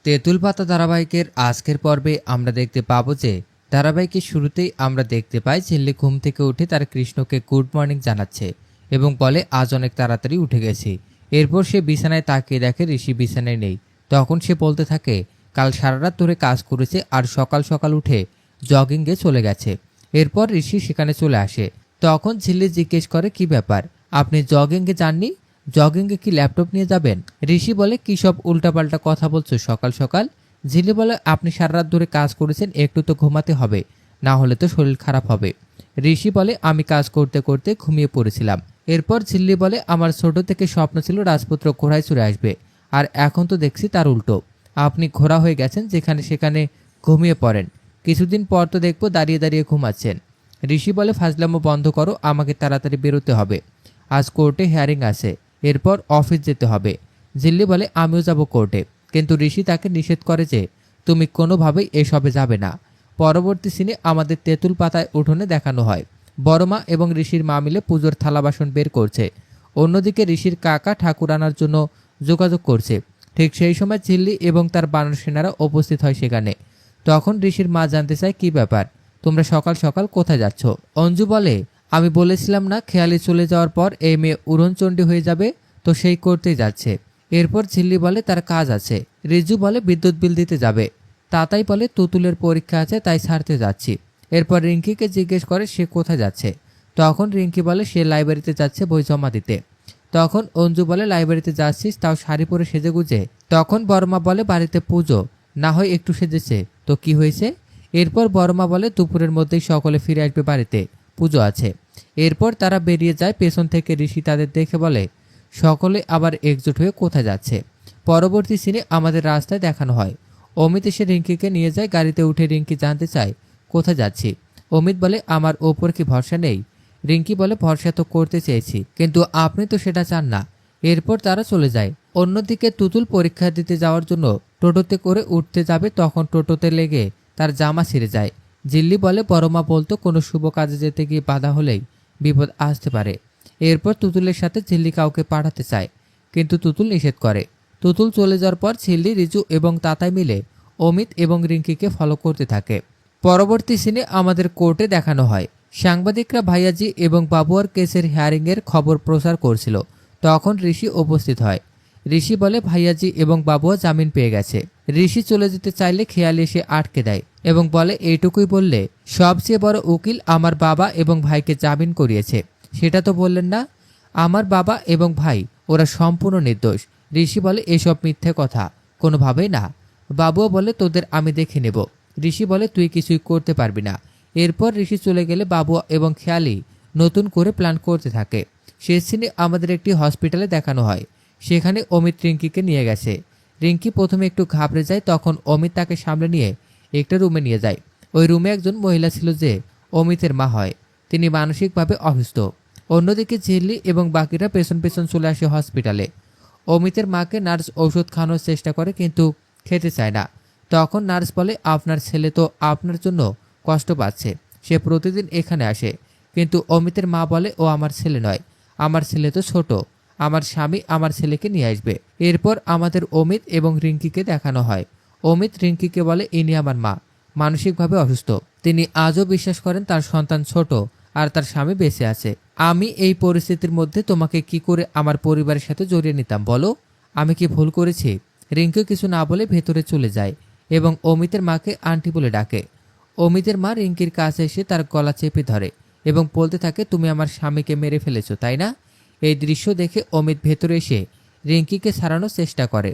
তেঁতুল পাতা ধারাবাহিকের আজকের পর্বে আমরা দেখতে পাবো যে ধারাবাহিকের শুরুতেই আমরা দেখতে পাই ঝিল্লি ঘুম থেকে উঠে তার কৃষ্ণকে গুড মর্নিং জানাচ্ছে এবং বলে আজ অনেক তাড়াতাড়ি উঠে গেছি। এরপর সে বিছানায় তাকিয়ে দেখে ঋষি বিছানায় নেই। তখন সে বলতে থাকে কাল সারা রাত ধরে কাজ করেছে আর সকাল সকাল উঠে জগিংয়ে চলে গেছে। এরপর ঋষি সেখানে চলে আসে। তখন ঝিল্লি জিজ্ঞেস করে কি ব্যাপার, আপনি জগিংয়ে যাননি? জগিংয়ে কি ল্যাপটপ নিয়ে যাবেন? ঋষি বলে কি সব উল্টাপাল্টা কথা বলছো সকাল সকাল। ঝিল্লি বলে আপনি সারা রাত ধরে কাজ করেছেন, একটু তো ঘুমাতে হবে, না হলে তো শরীর খারাপ হবে। ঋষি বলে আমি কাজ করতে করতে ঘুমিয়ে পড়েছিলাম। এরপর ঝিল্লি বলে আমার ছোট থেকে স্বপ্ন ছিল রাজপুত্র ঘোড়ায় চড়ে আসবে, আর এখন তো দেখছি তার উল্টো। আপনি ঘোড়া হয়ে গেছেন, যেখানে সেখানে ঘুমিয়ে পড়েন। কিছুদিন পর তো দেখবো দাঁড়িয়ে দাঁড়িয়ে ঘুমাচ্ছেন। ঋষি বলে ফাজলামো বন্ধ করো, আমাকে তাড়াতাড়ি বেরোতে হবে, আজ কোর্টে হিয়ারিং আছে, এরপর অফিস যেতে হবে। ঝিল্লি বলে আমিও যাব কোর্টে, কিন্তু ঋষি তাকে নিষেধ করে যে তুমি কোনোভাবেই এসবে যাবে না। পরবর্তী সিনে আমাদের তেঁতুল পাতায় উঠোনে দেখানো হয় বড় মা এবং ঋষির মা মিলে পুজোর থালা বাসন বের করছে। অন্যদিকে ঋষির কাকা ঠাকুর আনার জন্য যোগাযোগ করছে। ঠিক সেই সময় ঝিল্লি এবং তার বানর সেনারা উপস্থিত হয় সেখানে। তখন ঋষির মা জানতে চায় কি ব্যাপার, তোমরা সকাল সকাল কোথায় যাচ্ছ? অঞ্জু বলে আমি বলেছিলাম না খেয়ালি চলে যাওয়ার পর এই মেয়ে উড়নচণ্ডী হয়ে যাবে, তো সেই করতেই যাচ্ছে। এরপর ঝিল্লি বলে তার কাজ আছে। রিজু বলে বিদ্যুৎ বিল দিতে যাবে। তাতাই বলে তুতুলের পরীক্ষা আছে, তাই ছাড়তে যাচ্ছি। এরপর রিঙ্কিকে জিজ্ঞেস করে সে কোথায় যাচ্ছে। তখন রিঙ্কি বলে সে লাইব্রেরিতে যাচ্ছে বই জমা দিতে। তখন অঞ্জু বলে লাইব্রেরিতে যাচ্ছিস, তাও শাড়ি পরে সেজে গুজে? তখন বড়মা বলে বাড়িতে পুজো, না হয় একটু সেজেছে তো কি হয়েছে। এরপর বড়মা বলে দুপুরের মধ্যেই সকলে ফিরে আসবে, বাড়িতে পুজো আছে। এরপর তারা বেরিয়ে যায়। পেছন থেকে ঋষি তাদের দেখে বলে সকলে আবার একজোট হয়ে কোথায় যাচ্ছে। পরবর্তী সিনে আমাদের রাস্তায় দেখানো হয় অমিত এসে রিঙ্কিকে নিয়ে যায়। গাড়িতে উঠে রিঙ্কি জানতে চায় কোথায় যাচ্ছি। অমিত বলে আমার ওপর কি ভরসা নেই? রিঙ্কি বলে ভরসা তো করতে চেয়েছি, কিন্তু আপনি তো সেটা চান না। এরপর তারা চলে যায়। অন্যদিকে তুতুল পরীক্ষা দিতে যাওয়ার জন্য টোটোতে করে উঠতে যাবে, তখন টোটোতে লেগে তার জামা ছিঁড়ে যায়। ঝিল্লি বলে বড়মা বলতো কোনো শুভ কাজে যেতে গিয়ে বাধা হলেই বিপদ আসতে পারে। এরপর তুতুলের সাথে ঝিল্লি কাউকে পাঠাতে চায়, কিন্তু তুতুল নিষেধ করে। তুতুল চলে যাওয়ার পর ঝিল্লি, রিজু এবং তাতাই মিলে অমিত এবং রিঙ্কিকে ফলো করতে থাকে। পরবর্তী সিনে আমাদের কোর্টে দেখানো হয় সাংবাদিকরা ভাইয়াজি এবং বাবুয়ার কেসের হিয়ারিংয়ের খবর প্রচার করছিল। তখন ঋষি উপস্থিত হয়। ঋষি বলে ভাইয়াজি এবং বাবুয়া জামিন পেয়ে গেছে। ঋষি চলে যেতে চাইলে খেয়াল এসে আটকে দেয় এবং বলে এইটুকুই বললে? সবচেয়ে বড় উকিল আমার বাবা এবং ভাইকে জামিন করিয়েছে, সেটা তো বললেন না? আমার বাবা এবং ভাই ওরা সম্পূর্ণ নির্দোষ। ঋষি বলে এসব মিথ্যে কথা, কোনোভাবেই না। বাবুও বলে তোদের আমি দেখে নেব। ঋষি বলে তুই কিছুই করতে পারবি না। এরপর ঋষি চলে গেলে বাবুয়া এবং খেয়ালি নতুন করে প্ল্যান করতে থাকে। শেষ সিনে আমাদের একটি হসপিটালে দেখানো হয়। সেখানে অমিত রিঙ্কিকে নিয়ে গেছে। রিঙ্কি প্রথমে একটু ঘাবড়ে যায়, তখন অমিত তাকে সামলে নিয়ে একটা রুমে নিয়ে যায়। ওই রুমে একজন মহিলা ছিল যে অমিতের মা হয়। তিনি মানসিকভাবে অসুস্থ। অন্যদিকে ঝিল্লি এবং বাকিরা পেছন পেছন চলে আসে হসপিটালে। অমিতের মাকে নার্স ঔষধ খাওয়ানোর চেষ্টা করে, কিন্তু খেতে চায় না। তখন নার্স বলে আপনার ছেলে তো আপনার জন্য কষ্ট পাচ্ছে, সে প্রতিদিন এখানে আসে। কিন্তু অমিতের মা বলে ও আমার ছেলে নয়, আমার ছেলে তো ছোট, আমার স্বামী আমার ছেলেকে নিয়ে আসবে। এরপর আমাদের অমিত এবং রিঙ্কিকে দেখানো হয়। অমিত রিঙ্কিকে বলে ইনি আমার মা, মানসিকভাবে অসুস্থ। তিনি আজও বিশ্বাস করেন তার সন্তান ছোট আর তার স্বামী বেঁচে আছে। আমি এই পরিস্থিতির মধ্যে তোমাকে কি করে আমার পরিবারের সাথে জড়িয়ে নিতাম বলো? আমি কি ভুল করেছি? রিঙ্কি কিছু না বলে ভেতরে চলে যায় এবং অমিতের মাকে আন্টি বলে ডাকে। অমিতের মা রিঙ্কির কাছে এসে তার গলা চেপে ধরে এবং বলতে থাকে তুমি আমার স্বামীকে মেরে ফেলেছো, তাই না? এই দৃশ্য দেখে অমিত ভেতরে এসে রিঙ্কিকে ছাড়ানোর চেষ্টা করে।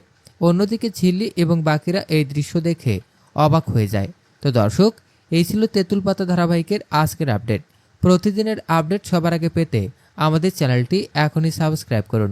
অন্যদিকে ঝিল্লি এবং বাকিরা এই দৃশ্য দেখে অবাক হয়ে যায়। তো দর্শক, এই ছিল তেঁতুল পাতা ধারাবাহিকের আজকের আপডেট। প্রতিদিনের আপডেট সবার আগে পেতে আমাদের চ্যানেলটি এখনই সাবস্ক্রাইব করুন।